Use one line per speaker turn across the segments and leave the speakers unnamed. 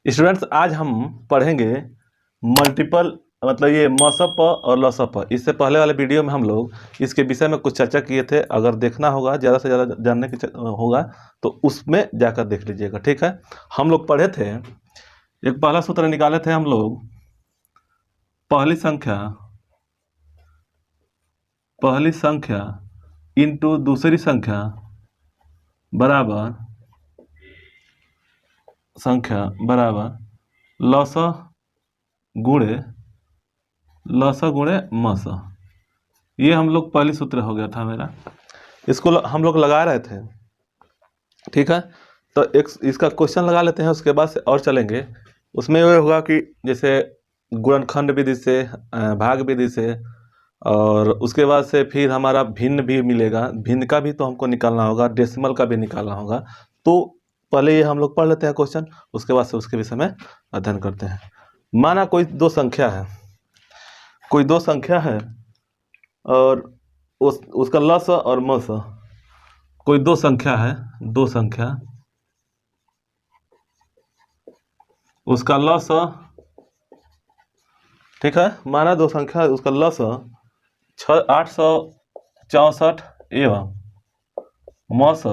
Students आज हम पढ़ेंगे मल्टीपल मतलब ये मसप और लसप। इससे पहले वाले वीडियो में हम लोग इसके विषय में कुछ चर्चा किए थे। अगर देखना होगा, ज़्यादा से ज़्यादा जानने की होगा तो उसमें जाकर देख लीजिएगा। ठीक है, हम लोग पढ़े थे, एक पहला सूत्र निकाले थे हम लोग। पहली संख्या इंटू दूसरी संख्या बराबर लस गुणे मस। ये हम लोग पहली सूत्र हो गया था मेरा, इसको हम लोग लगा रहे थे। ठीक है, तो एक इसका क्वेश्चन लगा लेते हैं, उसके बाद से और चलेंगे। उसमें ये होगा कि जैसे गुणनखंड विधि से, भाग विधि से, और उसके बाद से फिर हमारा भिन्न भी मिलेगा। भिन्न का भी तो हमको निकालना होगा, डेसिमल का भी निकालना होगा। तो पहले ये हम लोग पढ़ लेते हैं क्वेश्चन, उसके बाद से उसके विषय में अध्ययन करते हैं। माना कोई दो संख्या है और उसका लस और मस। कोई दो संख्या है, उसका लस, ठीक है, माना दो संख्या है, उसका लस 864 एवं मस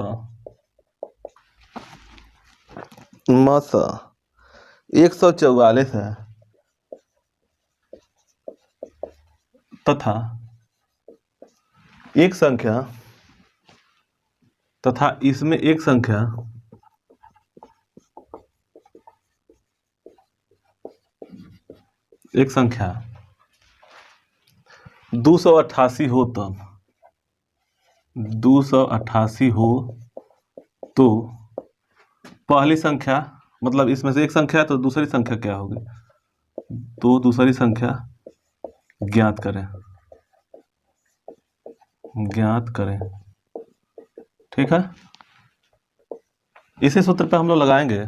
144 है, तथा इसमें एक संख्या 288 हो, तब 288 हो तो पहली संख्या, मतलब इसमें से एक संख्या है तो दूसरी संख्या क्या होगी, तो दूसरी संख्या ज्ञात करें। ठीक है, इसी सूत्र पे हम लोग लगाएंगे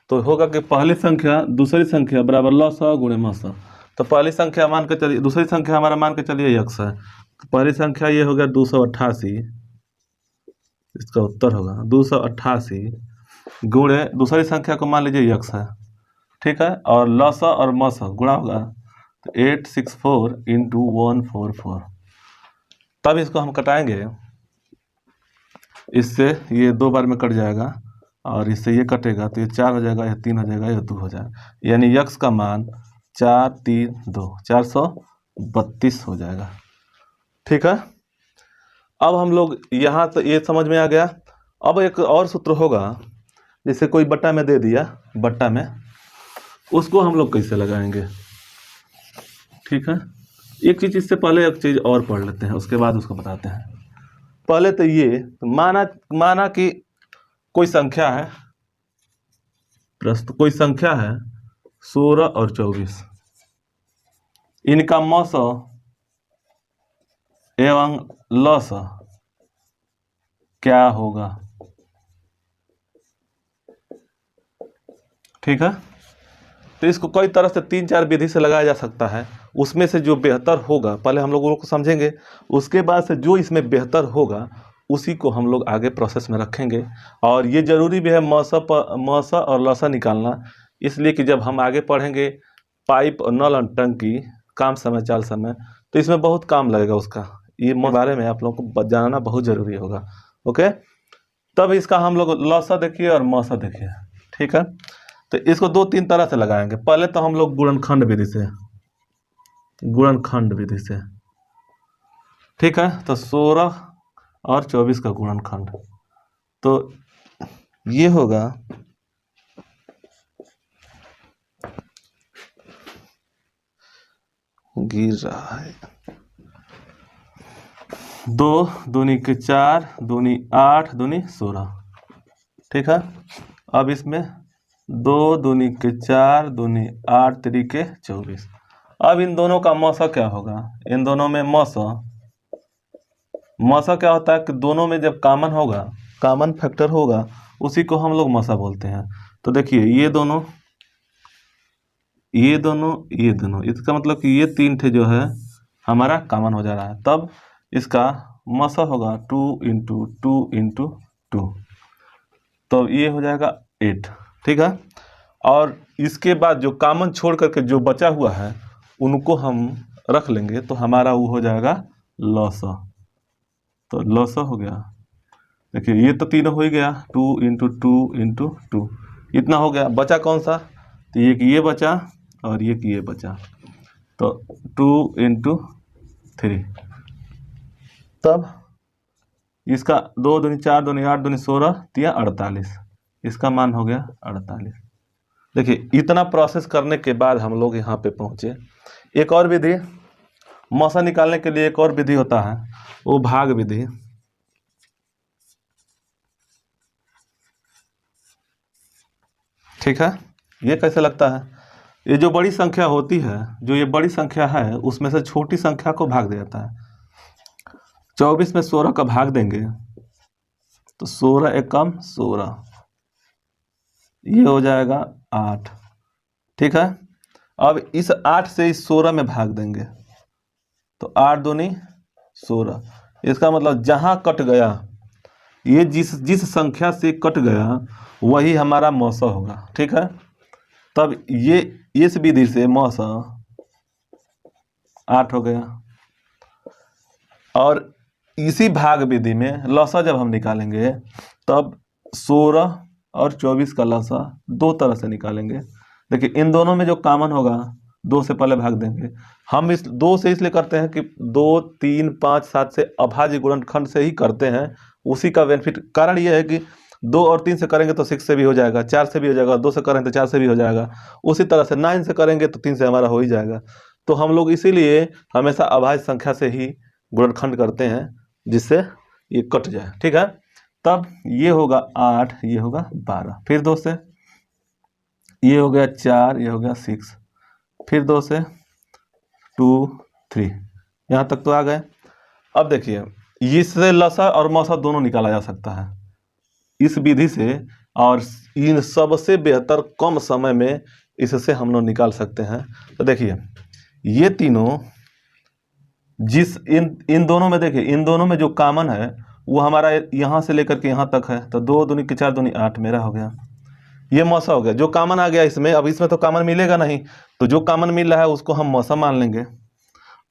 तो होगा कि पहली संख्या दूसरी संख्या बराबर लस गुणे मस। तो पहली संख्या मान के चलिए, दूसरी संख्या हमारा मान के चलिए x है, तो पहली संख्या ये हो गया 288, इसका उत्तर होगा 288 गुणे दूसरी संख्या को मान लीजिए x है। ठीक है, और लस और मस गुणा होगा तो 864 इंटू 144। तब इसको हम कटाएंगे, इससे ये दो बार में कट जाएगा और इससे ये कटेगा तो ये 4 हो जाएगा, यह 3 हो जाएगा, यह 2 हो जाएगा, यानी x का मान 432 हो जाएगा। ठीक है, अब हम लोग यहाँ तो ये समझ में आ गया। अब एक और सूत्र होगा, जैसे कोई बट्टा में दे दिया, बट्टा में, उसको हम लोग कैसे लगाएंगे। ठीक है, एक चीज इससे पहले एक चीज और पढ़ लेते हैं, उसके बाद उसको बताते हैं। पहले तो ये माना कि कोई संख्या है, कोई संख्या है 16 और 24, इनका मस एवं लस क्या होगा। ठीक है, तो इसको कई तरह से 3-4 विधि से लगाया जा सकता है। उसमें से जो बेहतर होगा पहले हम लोगों को समझेंगे, उसके बाद से जो इसमें बेहतर होगा उसी को हम लोग आगे प्रोसेस में रखेंगे। और ये जरूरी भी है मस और लसा निकालना, इसलिए कि जब हम आगे पढ़ेंगे पाइप और नल और टंकी, काम समय चाल समय, तो इसमें बहुत काम लगेगा उसका। ये बारे में आप लोगों को जानना बहुत जरूरी होगा। ओके, तब इसका हम लोग लसा देखिए और मसा देखिए। ठीक है, तो इसको 2-3 तरह से लगाएंगे। पहले तो हम लोग गुणनखंड विधि से, ठीक है, तो 16 और 24 का गुणनखंड, तो ये होगा गिर रहा है 2 दूनी के 4 दूनी 8 दूनी 16। ठीक है, अब इसमें 2 दूनी के 4 दूनी 8 तरीके 24। अब इन दोनों का मौसा क्या होगा, इन दोनों में मौसा क्या होता है कि दोनों में जब कॉमन फैक्टर होगा उसी को हम लोग मौसा बोलते हैं। तो देखिए ये दोनों, इसका मतलब कि ये 3 थे जो है हमारा कॉमन हो जा रहा है, तब इसका मौसा होगा 2 इंटू 2 इंटू 2, तो ये हो जाएगा 8। ठीक है, और इसके बाद जो कॉमन छोड़ करके जो बचा हुआ है उनको हम रख लेंगे, तो हमारा वो हो जाएगा लॉसा। तो लॉसा हो गया। देखिए ये तो तीनों हो ही गया, 2 × 2 × 2 इतना हो गया। बचा कौन सा? तो ये बचा और ये बचा, तो 2 × 3। तब इसका 2 दूनी 4 दूनी 8 दूनी 16 तिया 48, इसका मान हो गया 48। देखिए इतना प्रोसेस करने के बाद हम लोग यहाँ पे पहुँचे। एक और विधि मौसा निकालने के लिए, एक और विधि होता है, वो भाग विधि। ठीक है, ये कैसे लगता है? ये जो बड़ी संख्या होती है, जो ये बड़ी संख्या है उसमें से छोटी संख्या को भाग दिया जाता है। 24 में 16 का भाग देंगे तो 16 एकम 16, ये हो जाएगा 8। ठीक है, अब इस 8 से इस 16 में भाग देंगे तो 8 दूनी 16। इसका मतलब जहां कट गया, ये जिस संख्या से कट गया वही हमारा मौसा होगा। ठीक है, तब ये इस विधि से मौसा 8 हो गया। और इसी भाग विधि में लौसा जब हम निकालेंगे तब 16 और 24 का लौसा दो तरह से निकालेंगे। देखिए इन दोनों में जो कॉमन होगा 2 से पहले भाग देंगे। हम इस 2 से इसलिए करते हैं कि 2, 3, 5, 7 से अभाज्य गुणनखंड से ही करते हैं, उसी का बेनिफिट। कारण यह है कि 2 और 3 से करेंगे तो 6 से भी हो जाएगा, 4 से भी हो जाएगा, 2 से करेंगे तो 4 से भी हो जाएगा, उसी तरह से 9 से करेंगे तो 3 से हमारा हो ही जाएगा। तो हम लोग इसीलिए हमेशा अभाज्य संख्या से ही गुणनखंड करते हैं जिससे ये कट जाए। ठीक है, तब ये होगा 8, ये होगा 12, फिर 2 से ये हो गया 4, ये हो गया 6, फिर 2 से 2, 3, यहाँ तक तो आ गए। अब देखिए इससे लसा और मौसा दोनों निकाला जा सकता है इस विधि से, और इन सबसे बेहतर कम समय में इससे हम लोग निकाल सकते हैं। तो देखिए ये तीनों जिस इन दोनों में, देखिए इन दोनों में जो कॉमन है वो हमारा यहाँ से लेकर के यहाँ तक है, तो 2 दूनी 4 दूनी 8 मेरा हो गया, ये मौसा हो गया। जो कॉमन आ गया इसमें, अब इसमें तो कॉमन मिलेगा नहीं, तो जो कॉमन मिल रहा है उसको हम मौसा मान लेंगे।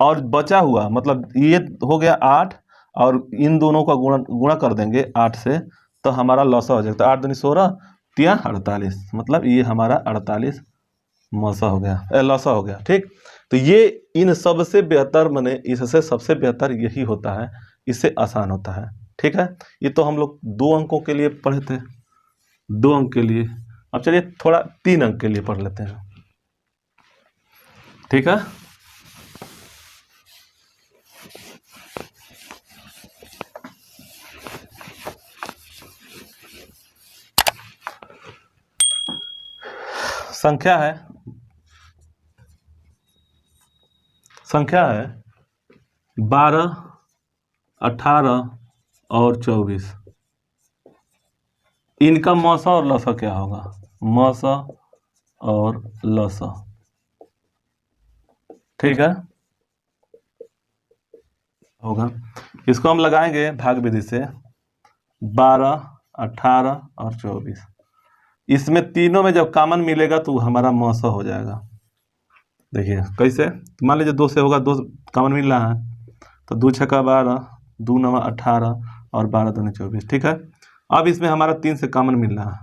और बचा हुआ मतलब ये हो गया 8, और इन दोनों का गुणा कर देंगे 8 से, तो हमारा लौसा हो जाएगा। तो 8 दूनी 16 तिया 48, मतलब ये हमारा 48 मौसा हो गया, लौसा हो गया। ठीक, तो ये इन सबसे बेहतर, माने इससे सबसे बेहतर यही होता है, इससे आसान होता है। ठीक है, ये तो हम लोग 2 अंकों के लिए पढ़े थे, 2 अंक के लिए। अब चलिए थोड़ा 3 अंक के लिए पढ़ लेते हैं। ठीक है, संख्या है 12, 18 और 24। इनका मौसा और लौसा क्या होगा? मौसा और लौसा। ठीक है, होगा। इसको हम लगाएंगे भाग विधि से, 12, 18 और 24। इसमें तीनों में जब कॉमन मिलेगा तो हमारा मौसा हो जाएगा। देखिए कैसे, मान लीजिए 2 से होगा, 2 कॉमन मिल रहा है, तो 2 छक्का 12, 2 नवा 18 और 12 दूनी 24। ठीक है, अब इसमें हमारा 3 से कॉमन मिल रहा है,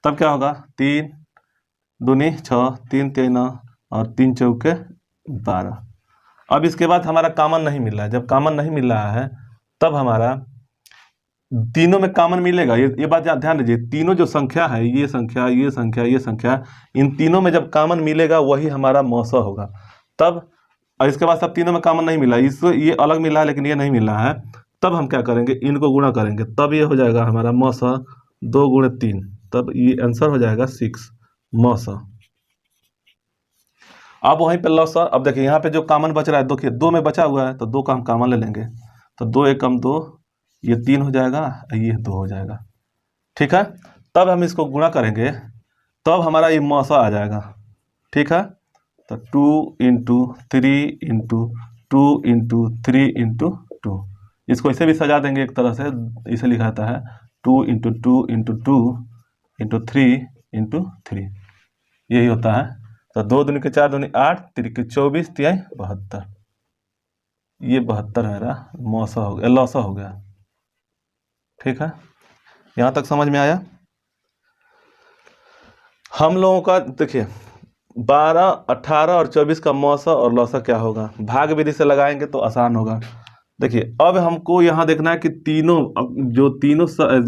तब क्या होगा? 3 दूनी 6, 3 3 और 3 चौके 12। अब इसके बाद हमारा कॉमन नहीं मिल रहा है। जब कॉमन नहीं मिल रहा है तब हमारा तीनों में कॉमन मिलेगा। ये बात ध्यान दीजिए, तीनों जो संख्या है, ये संख्या, ये संख्या, ये संख्या, इन तीनों में जब कॉमन मिलेगा वही हमारा मौसा होगा। तब और इसके बाद सब तीनों में कॉमन नहीं मिला, इसको ये अलग मिला है लेकिन ये नहीं मिला है, तब हम क्या करेंगे? इनको गुणा करेंगे, तब ये हो जाएगा हमारा मौसा 2 × 3, तब ये आंसर हो जाएगा 6 मौसा। अब वहीं पे लौसा। अब देखिए यहाँ पे जो कॉमन बच रहा है, देखिए 2 में बचा हुआ है तो 2 का हम कॉमन ले लेंगे, तो 2 एकम 2, ये 3 हो जाएगा, ये 2 हो जाएगा। ठीक है, तब हम इसको गुणा करेंगे, तब हमारा ये मौसा आ जाएगा। ठीक है, तो 2 × 3 × 2 × 3 × 2, इसको इसे भी सजा देंगे एक तरह से, इसे लिखा जाता है 2 × 2 × 2 × 3 इंटू 3, यही होता है। तो 2 दूनी के 4 दूनी 8, 3 के 24, 3 72, ये 72 मेरा मौसा हो गया, लौसा हो गया। ठीक है, यहाँ तक समझ में आया। हम लोगों का देखिए 12, 18 और 24 का मौसा और लौसा क्या होगा, भाग विधि से लगाएंगे तो आसान होगा। देखिए अब हमको यहाँ देखना है कि तीनों जो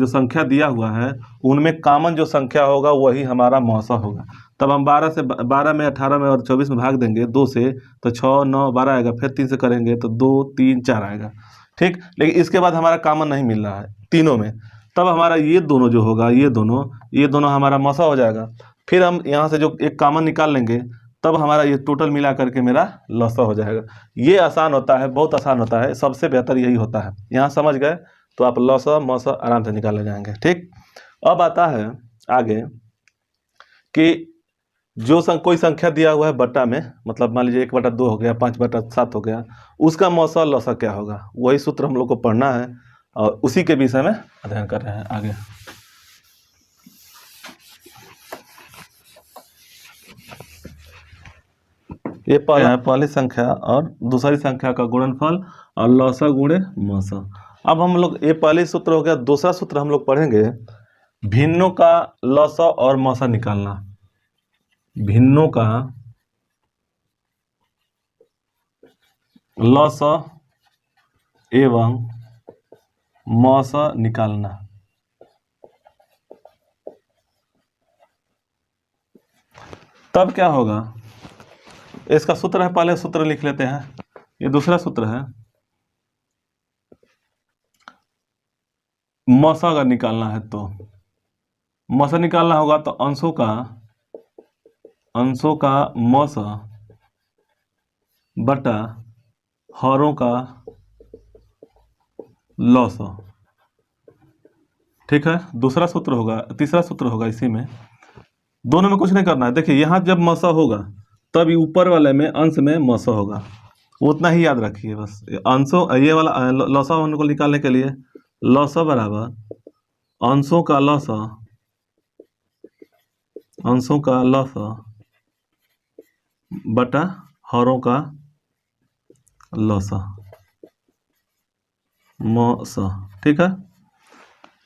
संख्या दिया हुआ है उनमें कॉमन जो संख्या होगा वही हमारा मौसा होगा। तब हम 12 में 18 में और 24 में भाग देंगे 2 से, तो 6, 9, 12 आएगा, फिर 3 से करेंगे तो 2, 3, 4 आएगा। ठीक, लेकिन इसके बाद हमारा कॉमन नहीं मिल रहा है तीनों में, तब हमारा ये दोनों जो होगा, ये दोनों हमारा मौसा हो जाएगा। फिर हम यहाँ से जो एक कॉमन निकाल लेंगे, तब हमारा ये टोटल मिला करके मेरा लौसा हो जाएगा। ये आसान होता है, बहुत आसान होता है, सबसे बेहतर यही होता है। यहाँ समझ गए तो आप लौसा मौसा आराम से निकाल ले जाएंगे। ठीक, अब आता है आगे कि जो कोई संख्या दिया हुआ है बट्टा में, मतलब मान लीजिए 1/2 हो गया, 5/7 हो गया, उसका मौसा लौसा क्या होगा, वही सूत्र हम लोग को पढ़ना है और उसी के विषय में अध्ययन कर रहे हैं आगे। ये पहली संख्या और दूसरी संख्या का गुणनफल और लौसा गुणे मौसा। अब हम लोग, ये पहली सूत्र हो गया। दूसरा सूत्र हम लोग पढ़ेंगे भिन्नों का लौसा और मौसा निकालना। भिन्नों का लौसा एवं मौसा निकालना। तब क्या होगा, इसका सूत्र है, पहले सूत्र लिख लेते हैं। ये दूसरा सूत्र है, मौसा अगर निकालना है तो मौसा निकालना होगा तो अंशों का मौसा बटा हरों का लौसा। ठीक है, दूसरा सूत्र होगा, तीसरा सूत्र होगा इसी में। दोनों में कुछ नहीं करना है। देखिए यहाँ जब मौसा होगा तब ऊपर वाले में अंश में मौसा होगा, उतना ही याद रखिए बस। अंशों, ये वाला लौसा होने को निकालने के लिए लौसा बराबर अंशों का लौसा बटा हरों का लौसा मौसा। ठीक है,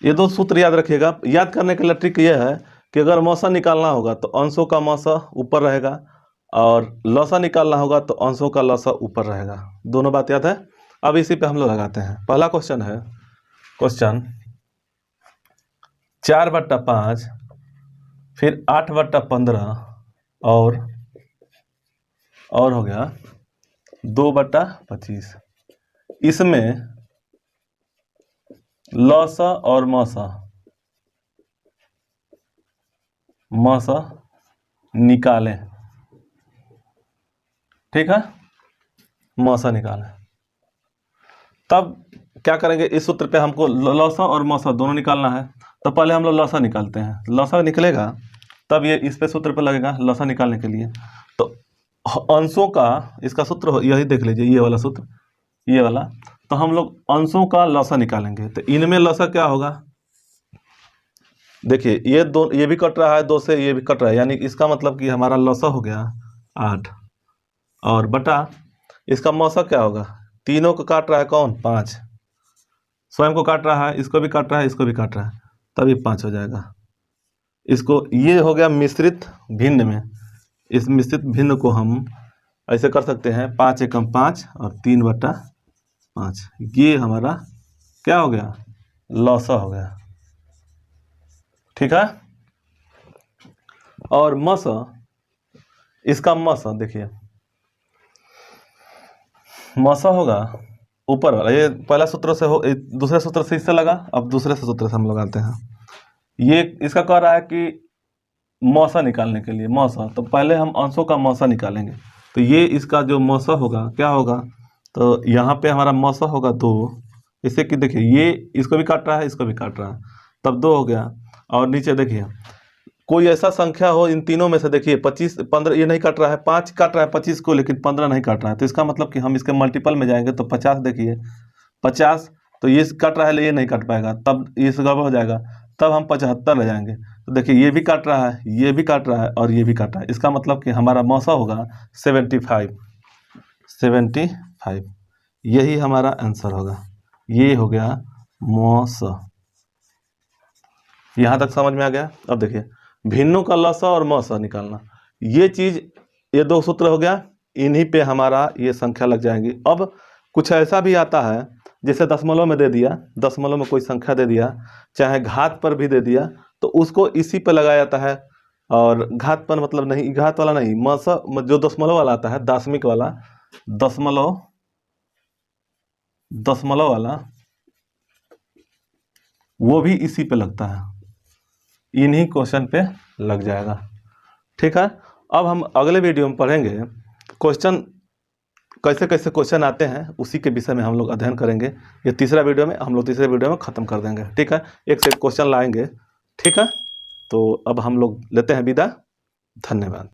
ये दो सूत्र याद रखिएगा। याद करने के लिए ट्रिक यह है कि अगर मौसा निकालना होगा तो अंशों का मौसा ऊपर रहेगा और लौसा निकालना होगा तो अंशों का लौसा ऊपर रहेगा। दोनों बात याद है। अब इसी पे हम लोग लगाते हैं। पहला क्वेश्चन है, क्वेश्चन 4/5 फिर 8/15 और हो गया 2/25। इसमें लौसा और मौसा निकालें। ठीक है, मौसा निकालें। तब क्या करेंगे, इस सूत्र पे हमको लौसा और मौसा दोनों निकालना है। तो पहले हम लोग लौसा निकालते हैं। लौसा निकलेगा तब ये इस पे सूत्र पे लगेगा लौसा निकालने के लिए। तो अंशों का, इसका सूत्र यही देख लीजिए, ये वाला सूत्र, ये वाला। तो हम लोग अंशों का लौसा निकालेंगे। तो इनमें लौसा क्या होगा, देखिए ये भी कट रहा है 2 से, ये भी कट रहा है, यानी इसका मतलब कि हमारा लौसा हो गया 8 और बटा इसका मौसा क्या होगा, तीनों को काट रहा है कौन, 5, स्वयं को काट रहा है, इसको भी काट रहा है, इसको भी काट रहा है, तभी 5 हो जाएगा। इसको, ये हो गया मिश्रित भिन्न में। इस मिश्रित भिन्न को हम ऐसे कर सकते हैं 5 एकम 5 और 3/5। ये हमारा क्या हो गया, लौसा हो गया। ठीक है, और मौसा, इसका मौसा देखिए, मौसा होगा ऊपर वाला। ये पहला सूत्र से हो, दूसरे सूत्र से इससे लगा, अब दूसरे से सूत्र से हम लगाते हैं। ये इसका कह रहा है कि मौसा निकालने के लिए मौसा, तो पहले हम अंशों का मौसा निकालेंगे। तो ये इसका जो मौसा होगा क्या होगा, तो यहाँ पे हमारा मौसा होगा 2। इससे कि देखिए ये इसको भी काट रहा है, इसको भी काट रहा है, तब 2 हो गया। और नीचे देखिए कोई ऐसा संख्या हो इन तीनों में से, देखिए 25, 15 ये नहीं काट रहा है, 5 काट रहा है 25 को, लेकिन 15 नहीं काट रहा है। तो इसका मतलब कि हम इसके मल्टीपल में जाएंगे तो 50, देखिए 50, तो ये काट रहा है ये नहीं काट पाएगा, तब ये गड़बड़ हो जाएगा। तब हम 75 ले जाएंगे। तो देखिए ये भी काट रहा है, ये भी काट रहा है और ये भी काट रहा है। इसका मतलब कि हमारा मौसा होगा 75। यही हमारा आंसर होगा। ये हो गया मौसा। यहाँ तक समझ में आ गया। अब देखिए भिन्नों का लसा और मौसा निकालना, ये चीज़, ये दो सूत्र हो गया, इन्हीं पे हमारा ये संख्या लग जाएंगी। अब कुछ ऐसा भी आता है, जैसे दशमलव में दे दिया, दशमलव में कोई संख्या दे दिया, चाहे घात पर भी दे दिया, तो उसको इसी पे लगाया जाता है। और घात पर मतलब नहीं, घात वाला नहीं, मौसा जो दशमलव वाला आता है, दाशमिक वाला, दशमलव वाला, वो भी इसी पे लगता है, इन्हीं क्वेश्चन पे लग जाएगा। ठीक है। अब हम अगले वीडियो में पढ़ेंगे क्वेश्चन, कैसे कैसे क्वेश्चन आते हैं, उसी के विषय में हम लोग अध्ययन करेंगे। ये तीसरा वीडियो में हम लोग तीसरे वीडियो में ख़त्म कर देंगे। ठीक है, एक से एक क्वेश्चन लाएंगे। ठीक है, तो अब हम लोग लेते हैं विदा। धन्यवाद।